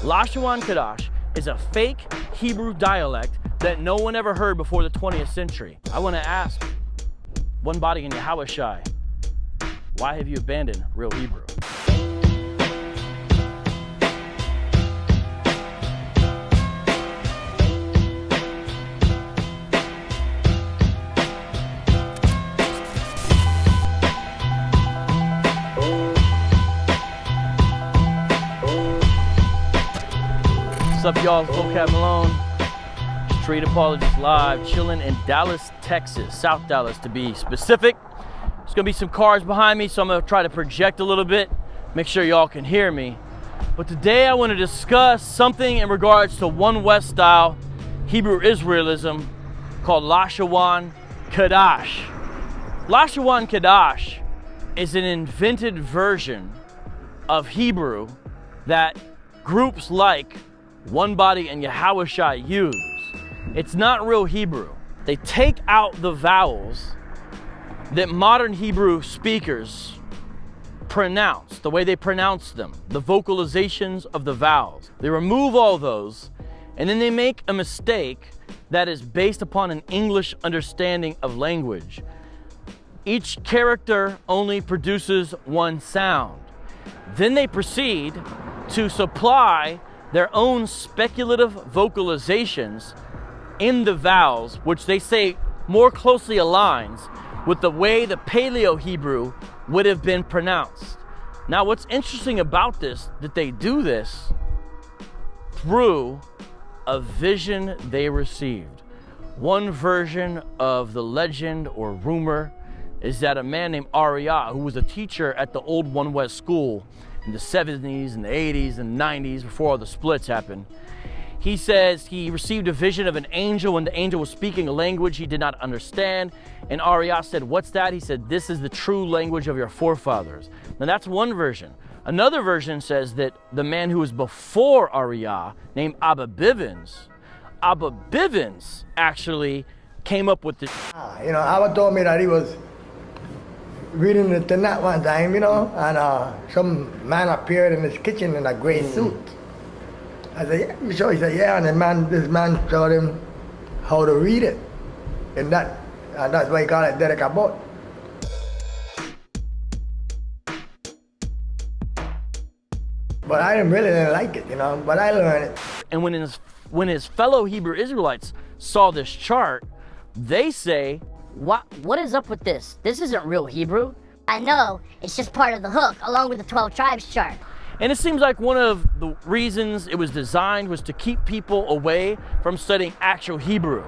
Lashawan Qadash is a fake Hebrew dialect that no one ever heard before the 20th century. I want to ask, one body in Yahushai, why have you abandoned real Hebrew? What's up, y'all? It's Vocab Malone, Street Apologist live, chilling in Dallas, Texas, South Dallas to be specific. There's gonna be some cars behind me, so I'm gonna try to project a little bit, make sure y'all can hear me. But today I want to discuss something in regards to One West style Hebrew Israelism called Lashawan Qadash. Lashawan Qadash is an invented version of Hebrew that groups like One Body and Yahushai use. It's not real Hebrew. They take out the vowels that modern Hebrew speakers pronounce, the way they pronounce them, the vocalizations of the vowels. They remove all those, and then they make a mistake that is based upon an English understanding of language. Each character only produces one sound. Then they proceed to supply their own speculative vocalizations in the vowels, which they say more closely aligns with the way the Paleo Hebrew would have been pronounced. Now, what's interesting about this, that they do this through a vision they received. One version of the legend or rumor is that a man named Ariah, who was a teacher at the old One West school in the 70s and the 80s and 90s, before all the splits happened, he says he received a vision of an angel when the angel was speaking a language he did not understand. And Ariah said, "What's that?" He said, "This is the true language of your forefathers." Now that's one version. Another version says that the man who was before Ariah, named Abba Bivens actually came up with this. Abba told me that he was reading the Tanakh one time, and some man appeared in his kitchen in a gray suit. I said, "Yeah, you sure?" He said, "Yeah," and this man showed him how to read it, and that's why he called it Derek Abot. But I didn't like it, but I learned it. And when his fellow Hebrew Israelites saw this chart, they say, What is up with this? This isn't real Hebrew. I know, it's just part of the hook, along with the 12 tribes chart. And it seems like one of the reasons it was designed was to keep people away from studying actual Hebrew.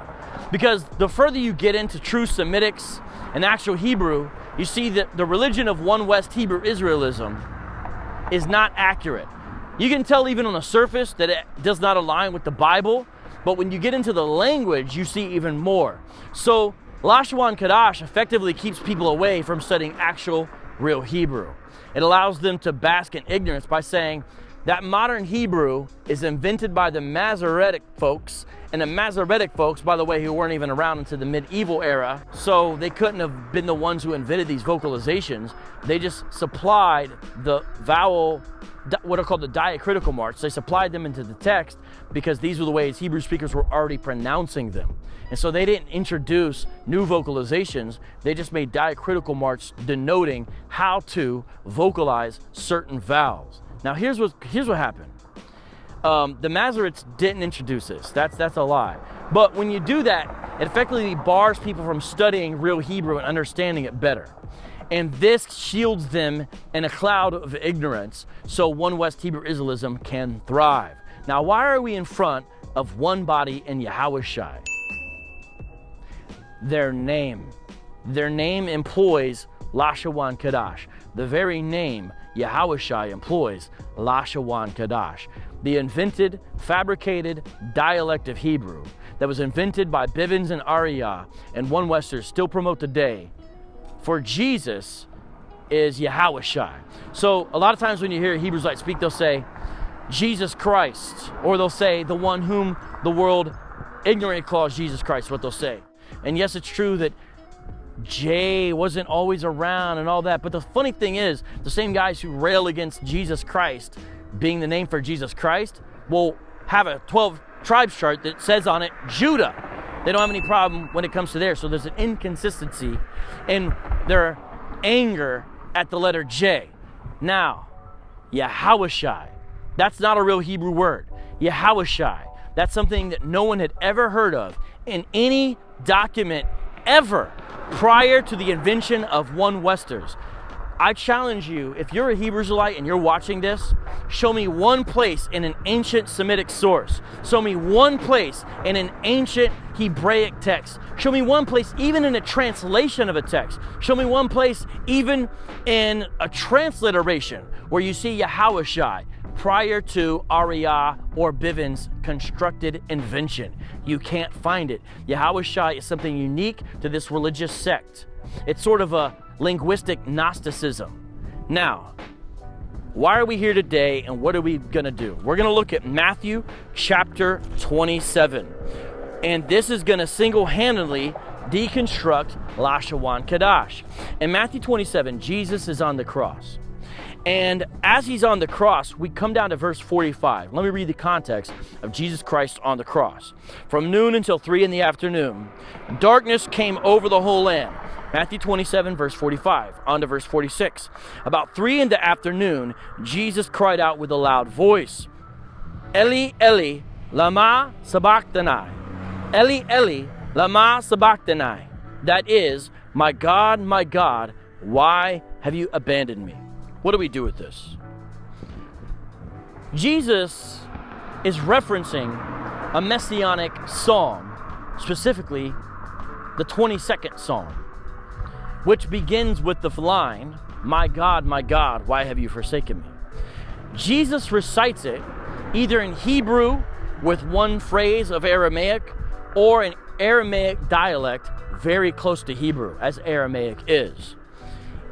Because the further you get into true Semitics and actual Hebrew, you see that the religion of One West Hebrew Israelism is not accurate. You can tell even on the surface that it does not align with the Bible, but when you get into the language, you see even more. So Lashawan Qadash effectively keeps people away from studying actual real Hebrew. It allows them to bask in ignorance by saying that modern Hebrew is invented by the Masoretic folks, and the Masoretic folks, by the way, who weren't even around into the medieval era, so they couldn't have been the ones who invented these vocalizations. They just supplied the vowel, what are called the diacritical marks. They supplied them into the text because these were the ways Hebrew speakers were already pronouncing them. And so they didn't introduce new vocalizations, they just made diacritical marks denoting how to vocalize certain vowels. Now here's what happened. The Masoretes didn't introduce this. That's a lie. But when you do that, it effectively bars people from studying real Hebrew and understanding it better. And this shields them in a cloud of ignorance so One West Hebrew Israelism can thrive. Now, why are we in front of One Body and Yahushai? Their name employs Lashawan Qadash. The very name Yahushai employs Lashawan Qadash. The invented, fabricated dialect of Hebrew that was invented by Bivens and Ariah and One Westers still promote today for Jesus is Yahushai. So a lot of times when you hear Hebrews like speak, they'll say Jesus Christ, or they'll say the one whom the world ignorantly calls Jesus Christ, what they'll say. And yes, it's true that Jay wasn't always around and all that, but the funny thing is, the same guys who rail against Jesus Christ being the name for Jesus Christ, will have a 12 tribes chart that says on it Judah. They don't have any problem when it comes to there. So there's an inconsistency in their anger at the letter J. Now, Yahawashai. That's not a real Hebrew word. Yahawashai. That's something that no one had ever heard of in any document ever prior to the invention of Whan Westers. I challenge you, if you're a Hebrew Israelite and you're watching this, show me one place in an ancient Semitic source. Show me one place in an ancient Hebraic text. Show me one place even in a translation of a text. Show me one place even in a transliteration where you see Yahawashai prior to Ariah or Bivens' constructed invention. You can't find it. Yahawashai is something unique to this religious sect. It's sort of a linguistic Gnosticism. Now, why are we here today and what are we going to do? We're going to look at Matthew chapter 27. And this is going to single-handedly deconstruct Lashawan Qadash. In Matthew 27, Jesus is on the cross. And as he's on the cross, we come down to verse 45. Let me read the context of Jesus Christ on the cross. From noon until 3 in the afternoon, darkness came over the whole land. Matthew 27, verse 45, on to verse 46. About 3 in the afternoon, Jesus cried out with a loud voice, Eli, Eli, lama sabachthani. Eli, Eli, lama sabachthani. That is, my God, why have you abandoned me? What do we do with this? Jesus is referencing a messianic psalm, specifically the 22nd psalm, which begins with the line, my God, why have you forsaken me? Jesus recites it either in Hebrew with one phrase of Aramaic or an Aramaic dialect very close to Hebrew, as Aramaic is.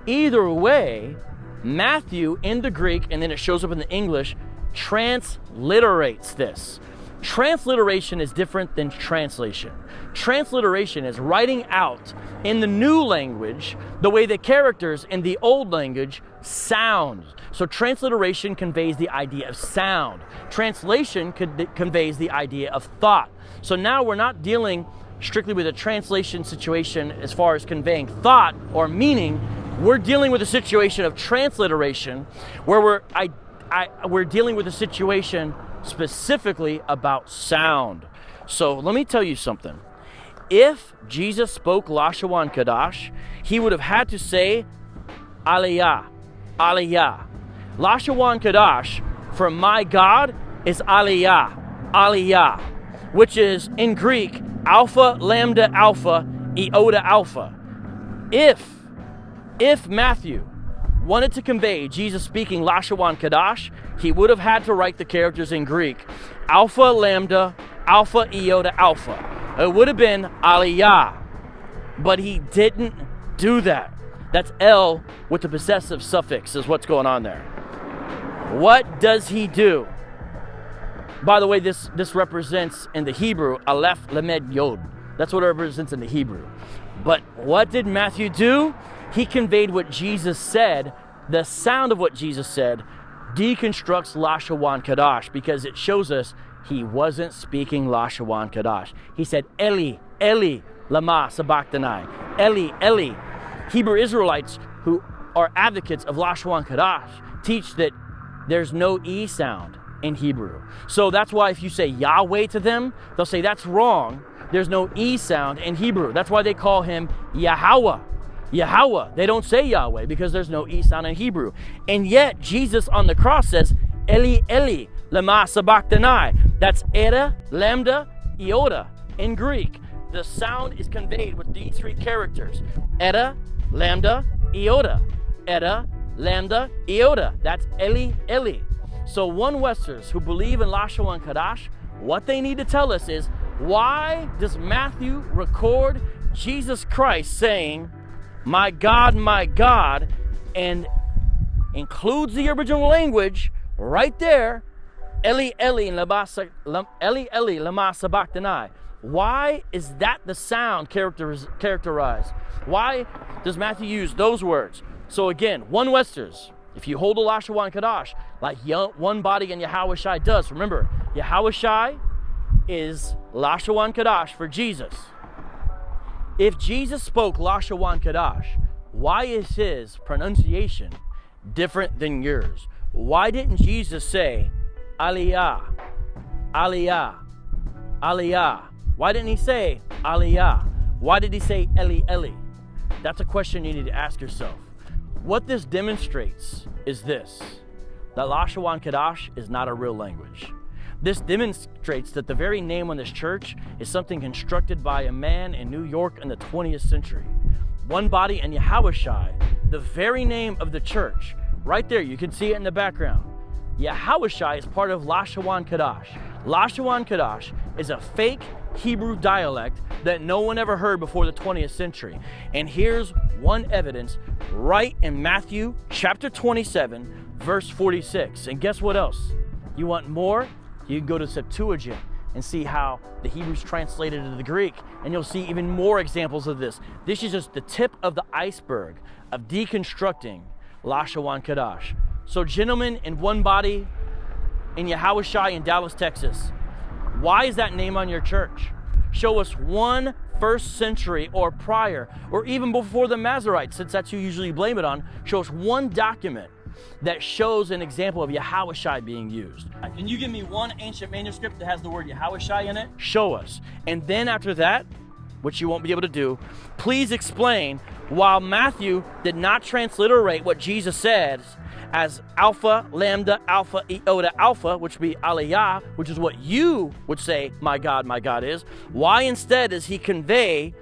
Either way, Matthew in the Greek, and then it shows up in the English, transliterates this. Transliteration is different than translation. Transliteration is writing out in the new language the way the characters in the old language sound. So transliteration conveys the idea of sound. Translation conveys the idea of thought. So now we're not dealing strictly with a translation situation as far as conveying thought or meaning. We're dealing with a situation of transliteration where we're dealing with a situation specifically about sound. So let me tell you something. If Jesus spoke Lashawan Qadash, he would have had to say Aliyah, Aliyah. Lashawan Qadash for my God is Aliyah, Aliyah, which is in Greek Alpha, Lambda, Alpha, Iota, Alpha. If Matthew wanted to convey Jesus speaking Lashawan Qadash, he would have had to write the characters in Greek. Alpha, Lambda, Alpha, Iota, Alpha. It would have been Aliyah. But he didn't do that. That's L with the possessive suffix is what's going on there. What does he do? By the way, this represents in the Hebrew, Aleph, Lamed, Yod. That's what it represents in the Hebrew. But what did Matthew do? He conveyed what Jesus said. The sound of what Jesus said deconstructs Lashawan Qadash because it shows us he wasn't speaking Lashawan Qadash. He said, Eli, Eli, lama sabachthani. Eli, Eli. Hebrew Israelites who are advocates of Lashawan Qadash teach that there's no E sound in Hebrew. So that's why if you say Yahweh to them, they'll say that's wrong. There's no E sound in Hebrew. That's why they call him Yahweh. Yahweh. They don't say Yahweh because there's no E sound in Hebrew. And yet Jesus on the cross says, Eli, Eli, lama sabachthani. That's Eta, Lambda, Iota in Greek. The sound is conveyed with these three characters. Eta, Lambda, Iota. Eta, Lambda, Iota. That's Eli, Eli. So Whan Westers who believe in Lashawan Qadash, what they need to tell us is, why does Matthew record Jesus Christ saying, my God, and includes the original language right there, Eli, Eli, lama sabachthani. Why is that the sound characterized? Why does Matthew use those words? So again, Whan Westers, if you hold a Lashawan Qadash, like one body in Yahawashai does, remember, Yahawashi is Lashawan Qadash for Jesus. If Jesus spoke Lashawan Qadash, why is his pronunciation different than yours? Why didn't Jesus say Aliyah, Aliyah, Aliyah? Why didn't he say Aliyah? Why did he say Eli, Eli? That's a question you need to ask yourself. What this demonstrates is this, that Lashawan Qadash is not a real language. This demonstrates that the very name on this church is something constructed by a man in New York in the 20th century. One Body and Yahawashi, the very name of the church, right there, you can see it in the background. Yahawashi is part of Lashawan Qadash. Lashawan Qadash is a fake Hebrew dialect that no one ever heard before the 20th century. And here's one evidence right in Matthew chapter 27, verse 46. And guess what else? You want more? You can go to Septuagint and see how the Hebrews translated into the Greek, and you'll see even more examples of this. This is just the tip of the iceberg of deconstructing Lashawan Qadash. So gentlemen in One Body, in Yahawashi in Dallas, Texas, why is that name on your church? Show us one first century or prior, or even before the Masoretes, since that's who you usually blame it on. Show us one document that shows an example of Yahawashi being used. Can you give me one ancient manuscript that has the word Yahawashi in it? Show us. And then after that, which you won't be able to do, please explain why Matthew did not transliterate what Jesus said as Alpha, Lambda, Alpha, Iota, Alpha, which would be Aliyah, which is what you would say, my God is. Why instead does he convey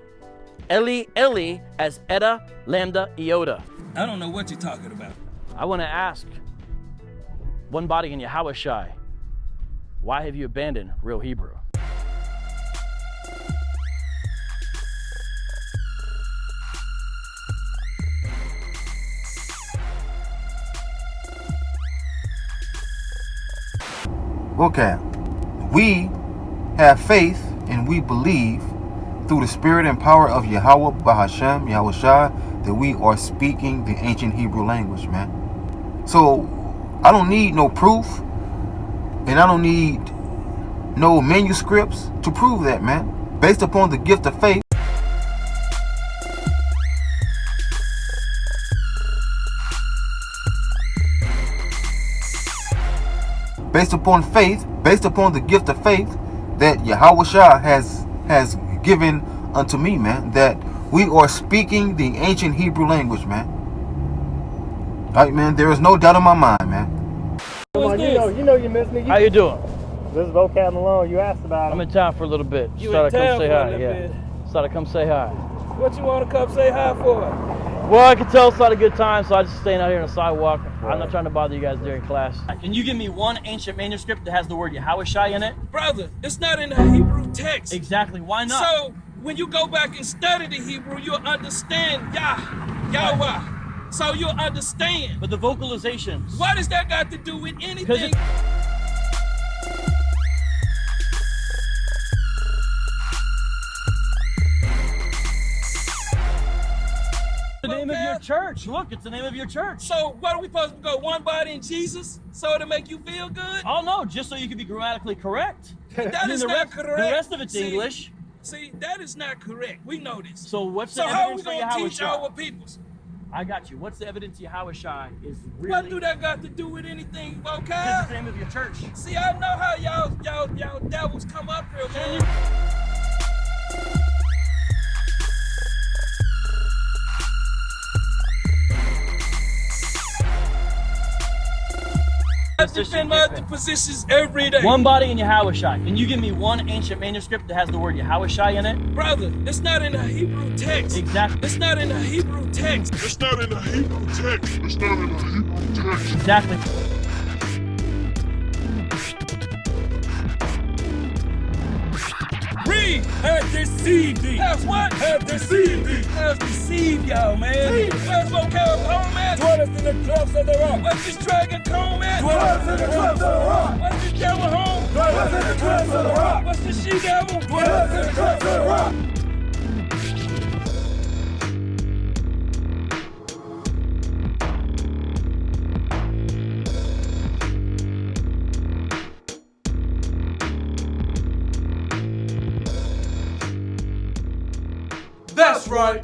Eli, Eli as Eta, Lambda, Iota? I don't know what you're talking about. I want to ask, One Body in Yahawashi, why have you abandoned real Hebrew? Vocab. We have faith and we believe through the spirit and power of Yahweh Bahashem, Yahawashi, that we are speaking the ancient Hebrew language, man. So I don't need no proof, and I don't need no manuscripts to prove that, man. Based upon the gift of faith, based upon the gift of faith that Yahawashi has given unto me, man, that we are speaking the ancient Hebrew language, man. All right, man, there is no doubt in my mind, man. Come on, you know you miss me. How you doing? This is Vocab Malone. You asked about I'm him. in town for a little bit. You Thought in I'd come town say for a hi. little Yeah. bit. Thought I'd come say hi. What you want to come say hi for? Well, I could tell it's not a good time, so I'm just staying out here on the sidewalk. I'm not trying to bother you guys during class. Can you give me one ancient manuscript that has the word Yahawashi in it? Brother, it's not in the Hebrew text. Exactly. Why not? So, when you go back and study the Hebrew, you'll understand Yahweh. So you'll understand. But the vocalizations. What does that got to do with anything? The name of your church. Look, it's the name of your church. So what are we supposed to go? One body in Jesus? So it'll make you feel good? Oh no, just so you can be grammatically correct. That is the not rest, correct. The rest of it's See, English. See, that is not correct. We know this. So what's So the how are we evidence for going to teach Yahawashi? our peoples? I got you. What's the evidence Yahawashi is really? What do that got to do with anything, Because it's Vocab? the name of your church. See, I know how y'all devils come up here, man. I defend my positions every day. One Body in Yahawashi. Can you give me one ancient manuscript that has the word Yahawashi in it? Brother, it's not in the Hebrew text. Exactly. It's not in the Hebrew text. It's not in the Hebrew text. It's not in the Hebrew text. Exactly. Read. Have deceived thee. Has what? Have deceived thee. Has deceived y'all, man. Where's Vocab home at? Dwelleth in the clefts of the rock. What's this dragon comb at? Dwelleth in the clefts of the rock. What's this devil home? Dwelleth in the clefts of the rock. What's this she devil? Dwelleth in the clefts of the rock. That's right.